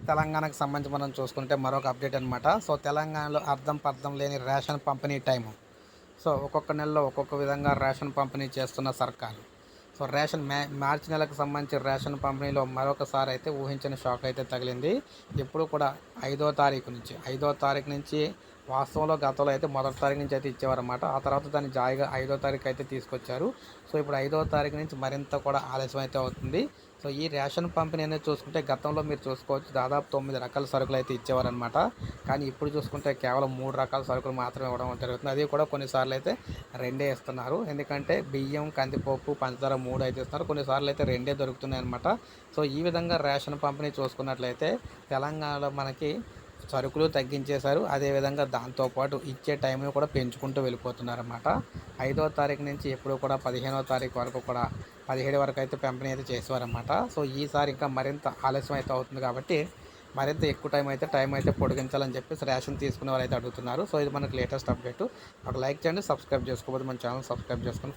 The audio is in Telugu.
తెలంగాణకు సంబంధించి మనం చూసుకుంటే మరొక అప్డేట్ అనమాట. సో తెలంగాణలో అర్థం పర్థం లేని రేషన్ పంపిణీ టైము. సో ఒక్కొక్క నెలలో ఒక్కొక్క విధంగా రేషన్ పంపిణీ చేస్తున్న సర్కారు. సో మార్చి నెలకు సంబంధించి రేషన్ పంపిణీలో మరొకసారి అయితే ఊహించని షాక్ అయితే తగిలింది. ఎప్పుడు కూడా 5వ తారీఖు నుంచి వాస్తవంలో గతంలో అయితే మొదటి తారీఖు నుంచి అయితే ఇచ్చేవారన్నమాట. ఆ తర్వాత దాన్ని జాయిగా 5వ తారీఖు అయితే తీసుకొచ్చారు. సో ఇప్పుడు 5వ తారీఖు నుంచి మరింత కూడా ఆలస్యం అయితే అవుతుంది. సో ఈ రేషన్ పంపిణీ అనేది చూసుకుంటే గతంలో మీరు చూసుకోవచ్చు, దాదాపు 9 రకాల సరుకులు అయితే ఇచ్చేవారనమాట. కానీ ఇప్పుడు చూసుకుంటే కేవలం 3 రకాల సరుకులు మాత్రమే ఇవ్వడం జరుగుతుంది. అది కూడా కొన్నిసార్లు అయితే 2 ఇస్తున్నారు. ఎందుకంటే బియ్యం, కందిపప్పు, పంచదార 3 అయితే ఇస్తున్నారు. కొన్నిసార్లు అయితే 2 దొరుకుతున్నాయి అనమాట. సో ఈ విధంగా రేషన్ పంపిణీ చూసుకున్నట్లయితే తెలంగాణలో మనకి సరుకులు తగ్గించేశారు. అదేవిధంగా దాంతోపాటు ఇచ్చే టైంని కూడా పెంచుకుంటూ వెళ్ళిపోతున్నారన్నమాట. 5వ తారీఖు నుంచి ఎప్పుడు కూడా 15వ తారీఖు వరకు కూడా 17 వరకు అయితే పంపిణీ అయితే చేసేవారన్నమాట. సో ఈసారి ఇంకా మరింత ఆలస్యం అయితే అవుతుంది కాబట్టి మరింత ఎక్కువ టైం అయితే పొడిగించాలని చెప్పేసి రేషన్ తీసుకునే వాళ్ళు అయితే అడుగుతున్నారు. సో ఇది మనకి లేటెస్ట్ అప్డేట్. ఒక లైక్ చేయండి, సబ్స్క్రైబ్ చేసుకోకపోతే మన ఛానల్ సబ్స్క్రైబ్ చేసుకొని